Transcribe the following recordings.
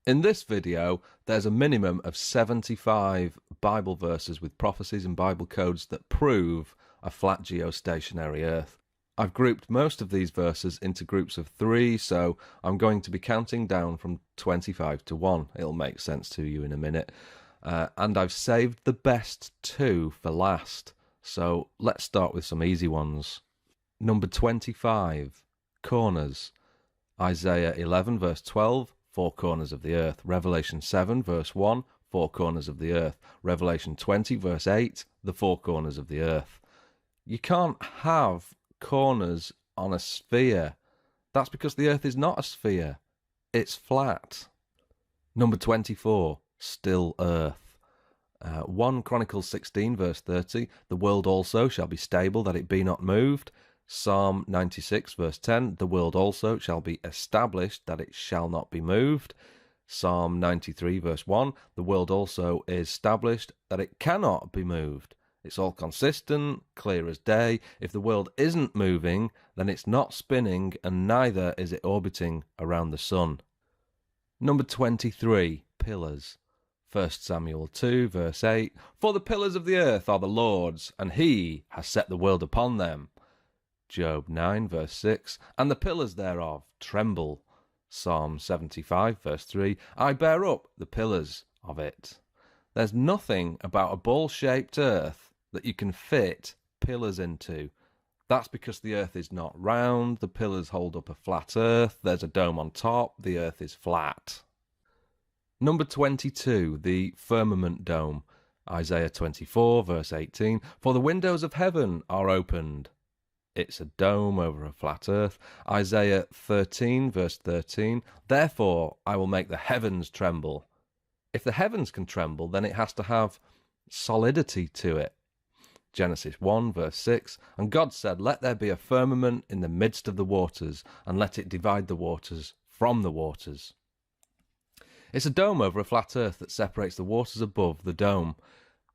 In this video, there's a minimum of 75 Bible verses with prophecies and Bible codes that prove a flat geostationary Earth. I've grouped most of these verses into groups of 3, so I'm going to be counting down from 25 to 1. It'll make sense to you in a minute. And I've saved the best 2 for last. So let's start with some easy ones. Number 25, corners. Isaiah 11 verse 12, 4 corners of the earth. Revelation 7 verse 1, 4 corners of the earth. Revelation 20 verse 8, the 4 corners of the earth. You can't have corners on a sphere. That's because the earth is not a sphere. It's flat. Number 24, still earth. 1 Chronicles 16 verse 30, the world also shall be stable, that it be not moved. Psalm 96 verse 10, the world also shall be established, that it shall not be moved. Psalm 93 verse 1, the world also is established, that it cannot be moved. It's all consistent, clear as day. If the world isn't moving, then it's not spinning, and neither is it orbiting around the sun. Number 23, pillars. 1 Samuel 2 verse 8, for the pillars of the earth are the Lord's, and he has set the world upon them. Job 9 verse 6, and the pillars thereof tremble. Psalm 75 verse 3, I bear up the pillars of it. There's nothing about a ball-shaped earth that you can fit pillars into. That's because the earth is not round, the pillars hold up a flat earth, there's a dome on top, the earth is flat. Number 22, the firmament dome. Isaiah 24 verse 18, for the windows of heaven are opened. It's a dome over a flat earth. Isaiah 13 verse 13, therefore I will make the heavens tremble. If the heavens can tremble, then it has to have solidity to it. Genesis 1 verse 6, and God said, let there be a firmament in the midst of the waters, and let it divide the waters from the waters. It's a dome over a flat earth that separates the waters above the dome.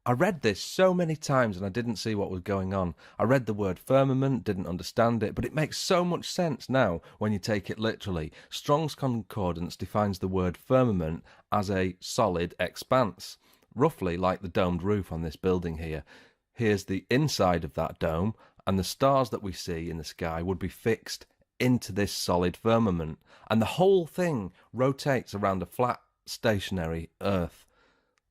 I read this so many times and I didn't see what was going on. I read the word firmament, didn't understand it, but it makes so much sense now when you take it literally. Strong's Concordance defines the word firmament as a solid expanse, roughly like the domed roof on this building here. Here's the inside of that dome, and the stars that we see in the sky would be fixed into this solid firmament, and the whole thing rotates around a flat, stationary Earth.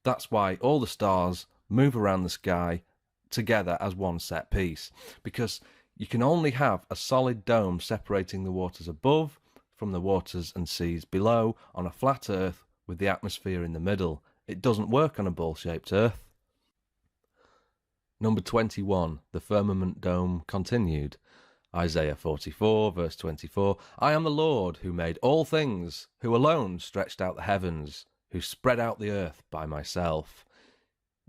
That's why all the stars move around the sky together as one set piece, because you can only have a solid dome separating the waters above from the waters and seas below on a flat Earth with the atmosphere in the middle. It doesn't work on a ball-shaped Earth. Number 21, the firmament dome continued. Isaiah 44 verse 24, I am the Lord who made all things, who alone stretched out the heavens, who spread out the earth by myself.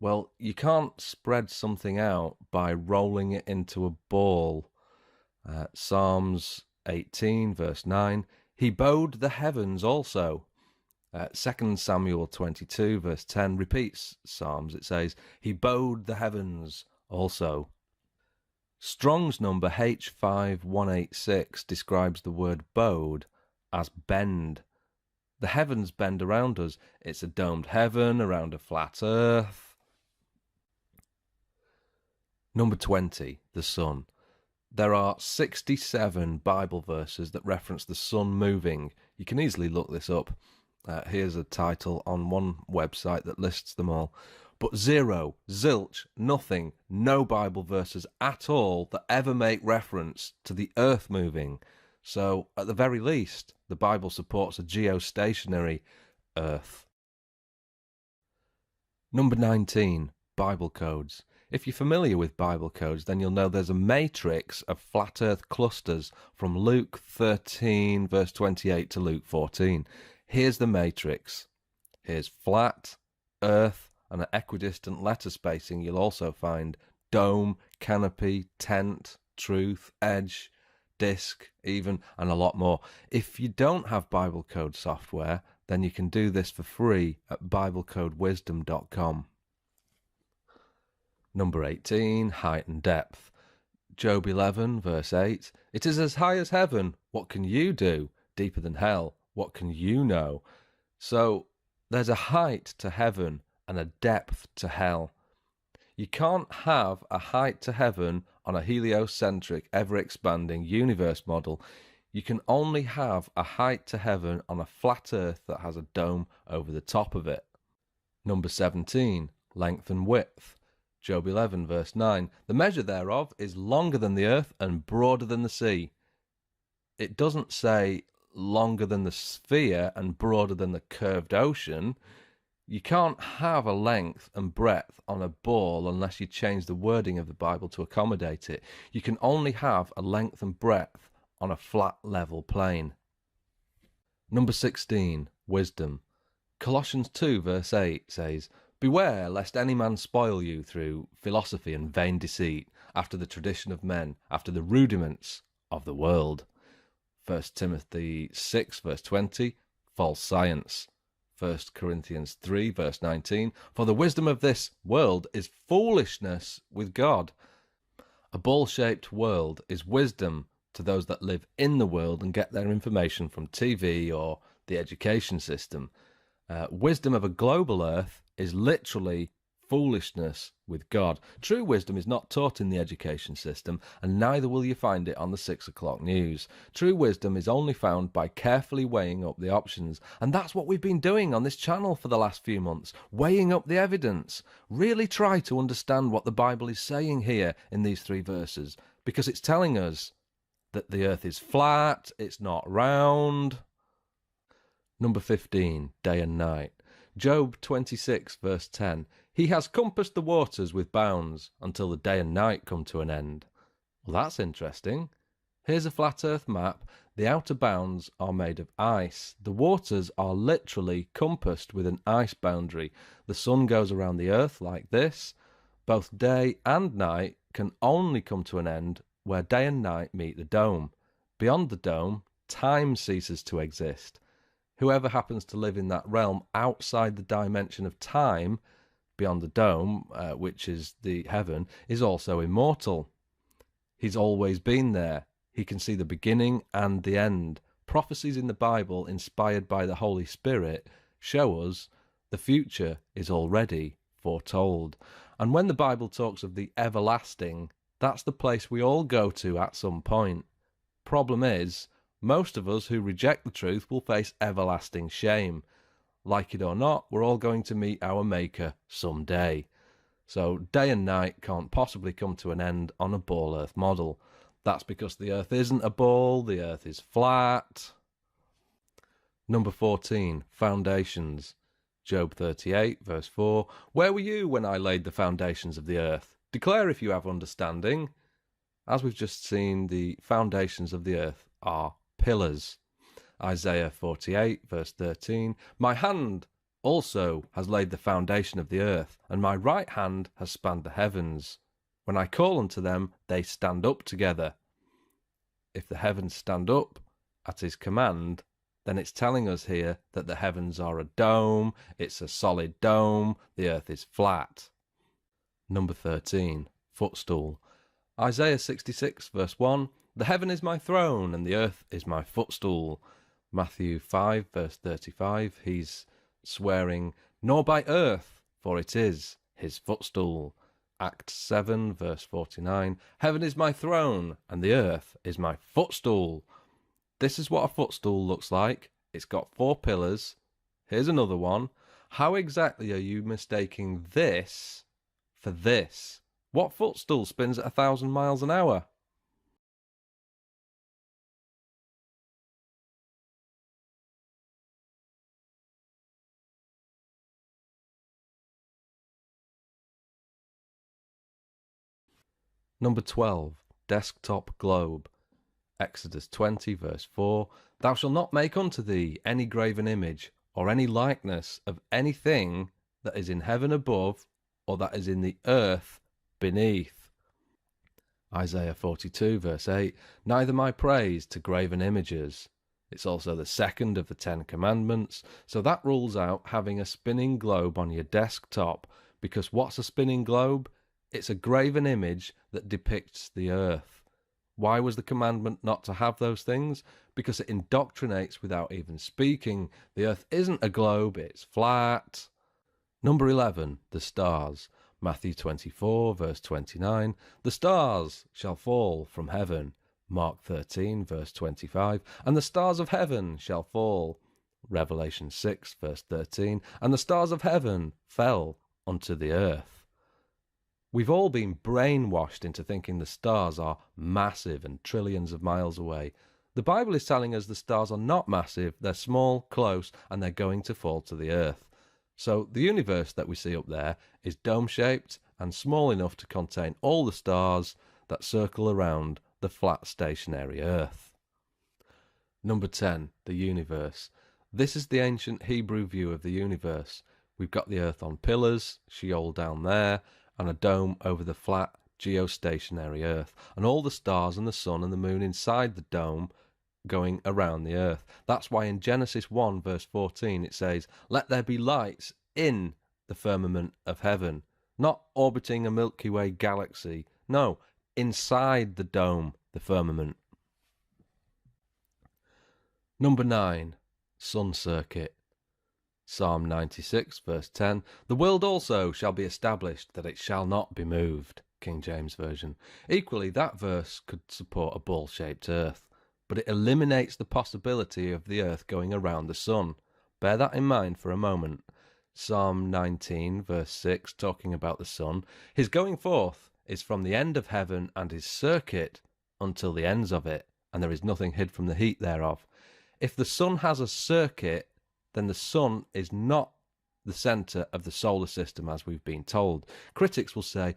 Well, you can't spread something out by rolling it into a ball. Psalms 18 verse 9, he bowed the heavens also. 2 Samuel 22 verse 10 repeats Psalms. It says, he bowed the heavens also. Strong's number H5186 describes the word bowed as bend. The heavens bend around us. It's a domed heaven around a flat earth. Number 20, the sun. There are 67 Bible verses that reference the sun moving. You can easily look this up. Here's a title on one website that lists them all. But zero, zilch, nothing, no Bible verses at all that ever make reference to the earth moving. So, at the very least, the Bible supports a geostationary earth. Number 19, Bible codes. If you're familiar with Bible codes, then you'll know there's a matrix of flat earth clusters from Luke 13 verse 28 to Luke 14. Here's the matrix. Here's flat, earth, and at equidistant letter spacing you'll also find dome, canopy, tent, truth, edge, disc even, and a lot more. If you don't have Bible code software, then you can do this for free at biblecodewisdom.com. Number 18, height and depth. Job 11 verse 8, it is as high as heaven, what can you do? Deeper than hell, what can you know? So there's a height to heaven and a depth to hell. You can't have a height to heaven on a heliocentric, ever-expanding universe model. You can only have a height to heaven on a flat earth that has a dome over the top of it. Number 17, length and width. Job 11, verse 9. The measure thereof is longer than the earth and broader than the sea. It doesn't say longer than the sphere and broader than the curved ocean. You can't have a length and breadth on a ball unless you change the wording of the Bible to accommodate it. You can only have a length and breadth on a flat, level plane. Number 16, wisdom. Colossians 2, verse 8 says, Beware lest any man spoil you through philosophy and vain deceit, after the tradition of men, after the rudiments of the world. 1 Timothy 6, verse 20, false science. 1 Corinthians 3, verse 19, For the wisdom of this world is foolishness with God. A ball-shaped world is wisdom to those that live in the world and get their information from TV or the education system. Wisdom of a global earth is literally foolishness with God. True wisdom is not taught in the education system, and neither will you find it on the 6 o'clock news. True wisdom is only found by carefully weighing up the options, and that's what we've been doing on this channel for the last few months, weighing up the evidence. Really try to understand what the Bible is saying here in these 3 verses, because it's telling us that the earth is flat, it's not round. Number 15, day and night. Job 26, verse 10. He has compassed the waters with bounds until the day and night come to an end. Well, that's interesting. Here's a flat earth map. The outer bounds are made of ice. The waters are literally compassed with an ice boundary. The sun goes around the earth like this. Both day and night can only come to an end where day and night meet the dome. Beyond the dome, time ceases to exist. Whoever happens to live in that realm outside the dimension of time, beyond the dome, which is the heaven, is also immortal. He's always been there. He can see the beginning and the end. Prophecies in the Bible, inspired by the Holy Spirit, show us the future is already foretold. And when the Bible talks of the everlasting, that's the place we all go to at some point. Problem is, most of us who reject the truth will face everlasting shame. Like it or not, we're all going to meet our Maker someday. So day and night can't possibly come to an end on a ball earth model. That's because the earth isn't a ball, the earth is flat. Number 14, foundations. Job 38, verse 4. Where were you when I laid the foundations of the earth? Declare if you have understanding. As we've just seen, the foundations of the earth are pillars. Isaiah 48, verse 13. My hand also has laid the foundation of the earth, and my right hand has spanned the heavens. When I call unto them, they stand up together. If the heavens stand up at his command, then it's telling us here that the heavens are a dome, it's a solid dome, the earth is flat. Number 13, footstool. Isaiah 66, verse 1. The heaven is my throne, and the earth is my footstool. Matthew 5, verse 35. He's swearing, nor by earth, for it is his footstool. Acts 7, verse 49. Heaven is my throne, and the earth is my footstool. This is what a footstool looks like. It's got 4 pillars. Here's another one. How exactly are you mistaking this for this? What footstool spins at 1,000 miles an hour? Number 12, desktop globe. Exodus 20, verse 4. Thou shalt not make unto thee any graven image, or any likeness of anything that is in heaven above, or that is in the earth beneath. Isaiah 42, verse 8. Neither my praise to graven images. It's also the second of the 10 commandments, so that rules out having a spinning globe on your desktop, because what's a spinning globe? It's a graven image that depicts the earth. Why was the commandment not to have those things? Because it indoctrinates without even speaking. The earth isn't a globe, it's flat. Number 11, the stars. Matthew 24, verse 29. The stars shall fall from heaven. Mark 13, verse 25. And the stars of heaven shall fall. Revelation 6, verse 13. And the stars of heaven fell unto the earth. We've all been brainwashed into thinking the stars are massive and trillions of miles away. The Bible is telling us the stars are not massive, they're small, close, and they're going to fall to the earth. So the universe that we see up there is dome-shaped and small enough to contain all the stars that circle around the flat stationary earth. Number 10, the universe. This is the ancient Hebrew view of the universe. We've got the earth on pillars, Sheol down there, and a dome over the flat geostationary earth, and all the stars and the sun and the moon inside the dome going around the earth. That's why in Genesis 1 verse 14 it says, "Let there be lights in the firmament of heaven," not orbiting a Milky Way galaxy, no, inside the dome, the firmament. Number 9, sun circuit. Psalm 96 verse 10, "The world also shall be established, that it shall not be moved." King James Version. Equally, that verse could support a ball-shaped earth, but it eliminates the possibility of the earth going around the sun. Bear that in mind for a moment. Psalm 19 verse 6, talking about the sun, "His going forth is from the end of heaven, and his circuit until the ends of it, and there is nothing hid from the heat thereof." If the sun has a circuit, then the sun is not the centre of the solar system as we've been told. Critics will say,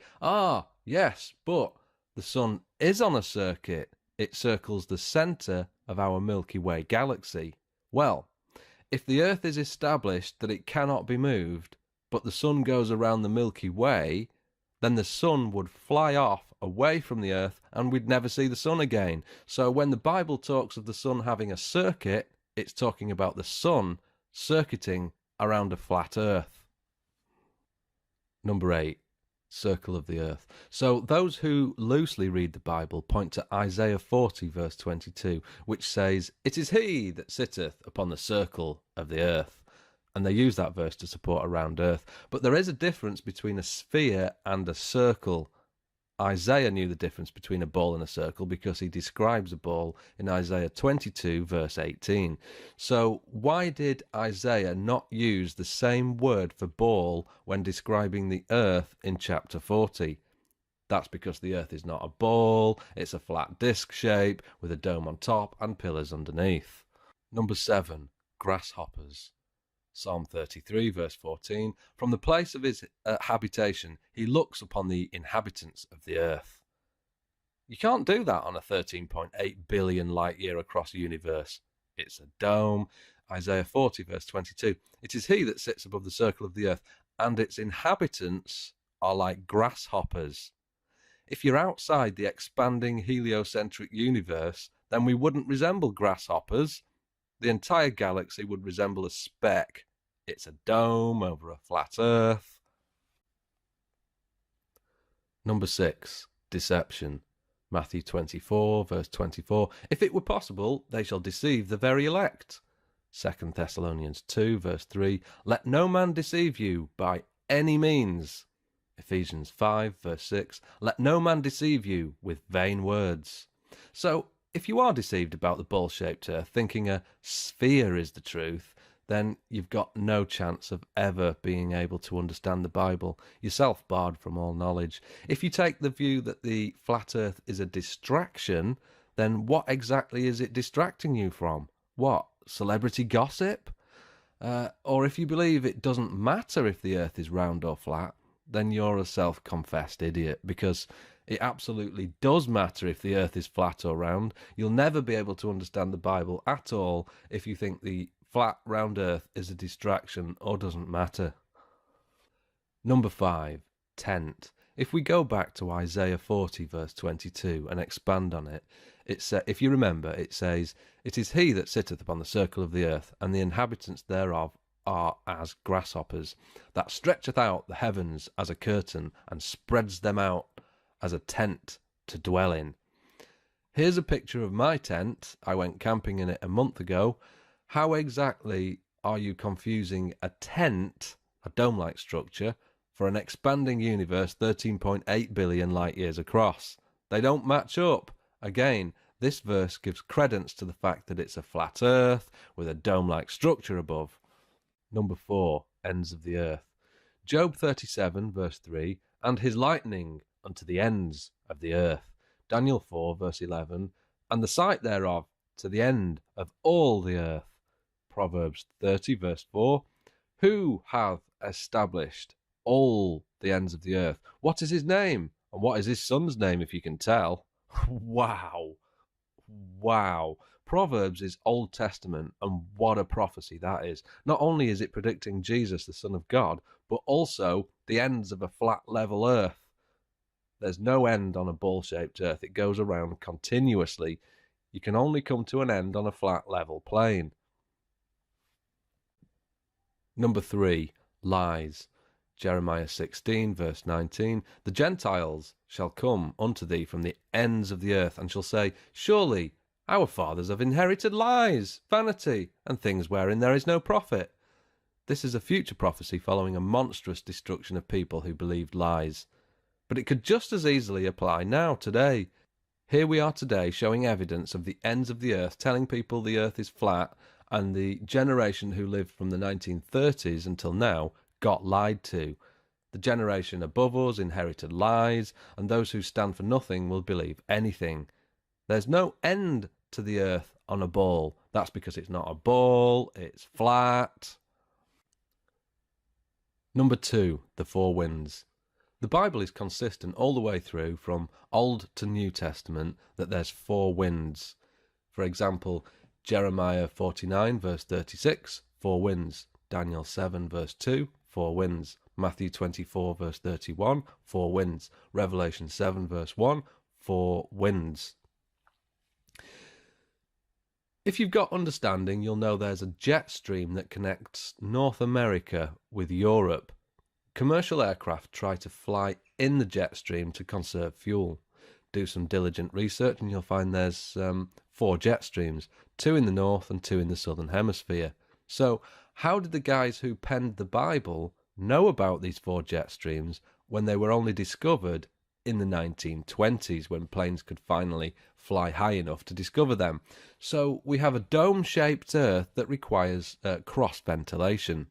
yes, but the sun is on a circuit. It circles the centre of our Milky Way galaxy. Well, if the Earth is established that it cannot be moved, but the sun goes around the Milky Way, then the sun would fly off away from the Earth and we'd never see the sun again. So when the Bible talks of the sun having a circuit, it's talking about the sun circuiting around a flat earth. Number 8, circle of the earth. So those who loosely read the Bible point to Isaiah 40 verse 22, which says, "It is he that sitteth upon the circle of the earth." And they use that verse to support a round earth. But there is a difference between a sphere and a circle. Isaiah knew the difference between a ball and a circle because he describes a ball in Isaiah 22 verse 18. So why did Isaiah not use the same word for ball when describing the earth in chapter 40? That's because the earth is not a ball, it's a flat disc shape with a dome on top and pillars underneath. Number 7, grasshoppers. Psalm 33 verse 14, "From the place of his habitation he looks upon the inhabitants of the earth." You can't do that on a 13.8 billion light year across universe. It's a dome. Isaiah 40 verse 22, "It is he that sits above the circle of the earth, and its inhabitants are like grasshoppers." If you're outside the expanding heliocentric universe, then we wouldn't resemble grasshoppers. The entire galaxy would resemble a speck. It's a dome over a flat earth. Number 6, deception. Matthew 24, verse 24, "If it were possible, they shall deceive the very elect." 2 Thessalonians 2, verse 3, "Let no man deceive you by any means." Ephesians 5, verse 6, "Let no man deceive you with vain words." So, if you are deceived about the ball-shaped earth, thinking a sphere is the truth, then you've got no chance of ever being able to understand the Bible. You're self-barred from all knowledge. If you take the view that the flat earth is a distraction, then what exactly is it distracting you from? What, celebrity gossip? Or if you believe it doesn't matter if the earth is round or flat, then you're a self-confessed idiot, because it absolutely does matter if the earth is flat or round. You'll never be able to understand the Bible at all if you think the flat, round earth is a distraction or doesn't matter. Number 5, tent. If we go back to Isaiah 40 verse 22 and expand on it, if you remember, it says, "It is he that sitteth upon the circle of the earth, and the inhabitants thereof are as grasshoppers, that stretcheth out the heavens as a curtain, and spreads them out as a tent to dwell in." Here's a picture of my tent. I went camping in it a month ago. How exactly are you confusing a tent, a dome-like structure, for an expanding universe 13.8 billion light years across? They don't match up. Again, this verse gives credence to the fact that it's a flat earth with a dome-like structure above. Number 4, ends of the earth. Job 37, verse 3, and his lightning unto the ends of the earth. Daniel 4, verse 11, and the sight thereof to the end of all the earth. Proverbs 30, verse 4, who hath established all the ends of the earth? What is his name? And what is his son's name, if you can tell? Wow. Wow. Proverbs is Old Testament, and what a prophecy that is. Not only is it predicting Jesus, the Son of God, but also the ends of a flat, level earth. There's no end on a ball-shaped earth. It goes around continuously. You can only come to an end on a flat, level plane. Number 3, lies. Jeremiah 16, verse 19, the Gentiles shall come unto thee from the ends of the earth, and shall say, surely our fathers have inherited lies, vanity, and things wherein there is no profit. This is a future prophecy following a monstrous destruction of people who believed lies. But it could just as easily apply now, today. Here we are today showing evidence of the ends of the earth, telling people the earth is flat, and the generation who lived from the 1930s until now got lied to. The generation above us inherited lies, and those who stand for nothing will believe anything. There's no end to the earth on a ball. That's because it's not a ball, it's flat. Number 2, the 4 winds. The Bible is consistent all the way through, from Old to New Testament, that there's 4 winds. For example, Jeremiah 49, verse 36, 4 winds. Daniel 7, verse 2, 4 winds. Matthew 24, verse 31, 4 winds. Revelation 7, verse 1, 4 winds. If you've got understanding, you'll know there's a jet stream that connects North America with Europe. Commercial aircraft try to fly in the jet stream to conserve fuel. Do some diligent research and you'll find there's 4 jet streams, 2 in the north and 2 in the southern hemisphere. So how did the guys who penned the Bible know about these 4 jet streams when they were only discovered in the 1920s, when planes could finally fly high enough to discover them? So we have a dome-shaped earth that requires cross-ventilation.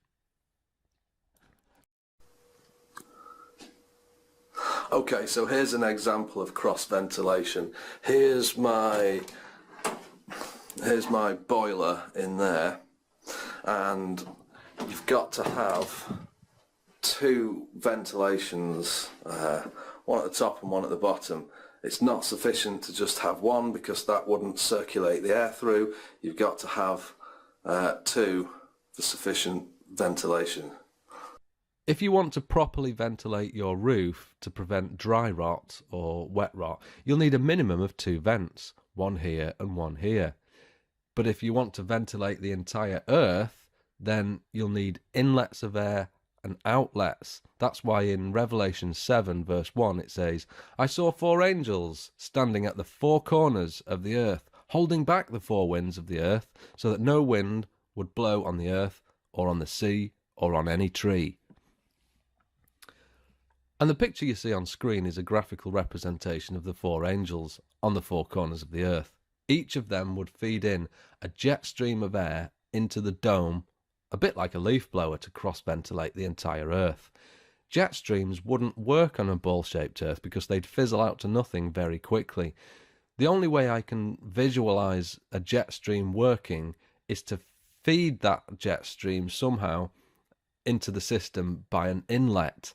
Okay, so here's an example of cross-ventilation. Here's my boiler in there, and you've got to have 2 ventilations, one at the top and one at the bottom. It's not sufficient to just have one, because that wouldn't circulate the air through. You've got to have 2 for sufficient ventilation. If you want to properly ventilate your roof to prevent dry rot or wet rot, you'll need a minimum of 2 vents, one here and one here. But if you want to ventilate the entire earth, then you'll need inlets of air and outlets. That's why in Revelation 7 verse 1 it says, I saw 4 angels standing at the 4 corners of the earth, holding back the 4 winds of the earth, so that no wind would blow on the earth or on the sea or on any tree. And the picture you see on screen is a graphical representation of the 4 angels on the 4 corners of the earth. Each of them would feed in a jet stream of air into the dome, a bit like a leaf blower, to cross-ventilate the entire earth. Jet streams wouldn't work on a ball-shaped earth because they'd fizzle out to nothing very quickly. The only way I can visualize a jet stream working is to feed that jet stream somehow into the system by an inlet.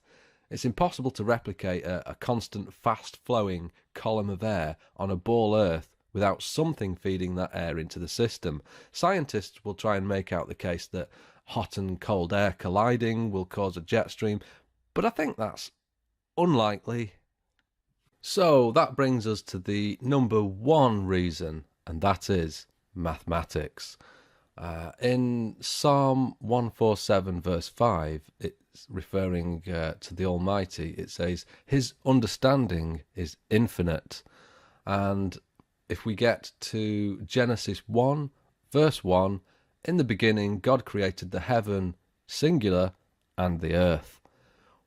It's impossible to replicate a constant fast-flowing column of air on a ball earth without something feeding that air into the system. Scientists will try and make out the case that hot and cold air colliding will cause a jet stream, but I think that's unlikely. So that brings us to the number 1 reason, and that is mathematics. In Psalm 147 verse 5, it's referring to the Almighty. It says, His understanding is infinite. And if we get to Genesis 1, verse 1, in the beginning God created the heaven, singular, and the earth.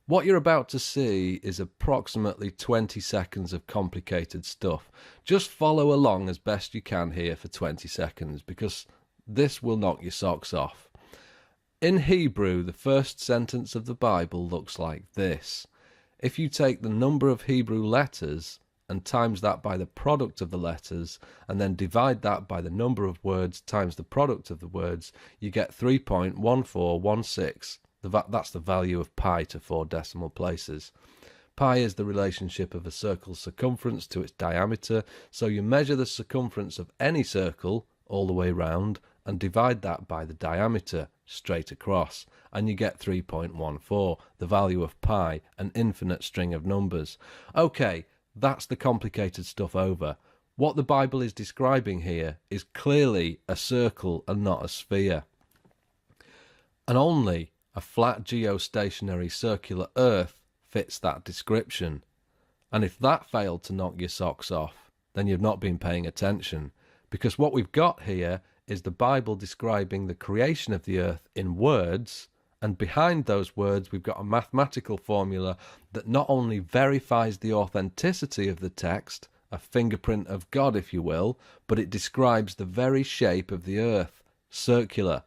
What you're about to see is approximately 20 seconds of complicated stuff. Just follow along as best you can here for 20 seconds, because this will knock your socks off. In Hebrew, the first sentence of the Bible looks like this. If you take the number of Hebrew letters and times that by the product of the letters, and then divide that by the number of words times the product of the words, you get 3.1416. That's the value of pi to 4 decimal places. Pi is the relationship of a circle's circumference to its diameter, so you measure the circumference of any circle all the way round and divide that by the diameter straight across, and you get 3.14, the value of pi, an infinite string of numbers. Okay, that's the complicated stuff over. What the Bible is describing here is clearly a circle and not a sphere. And only a flat geostationary circular Earth fits that description. And if that failed to knock your socks off, then you've not been paying attention. Because what we've got here is the Bible describing the creation of the Earth in words, and behind those words we've got a mathematical formula that not only verifies the authenticity of the text, a fingerprint of God if you will, but it describes the very shape of the Earth, circular,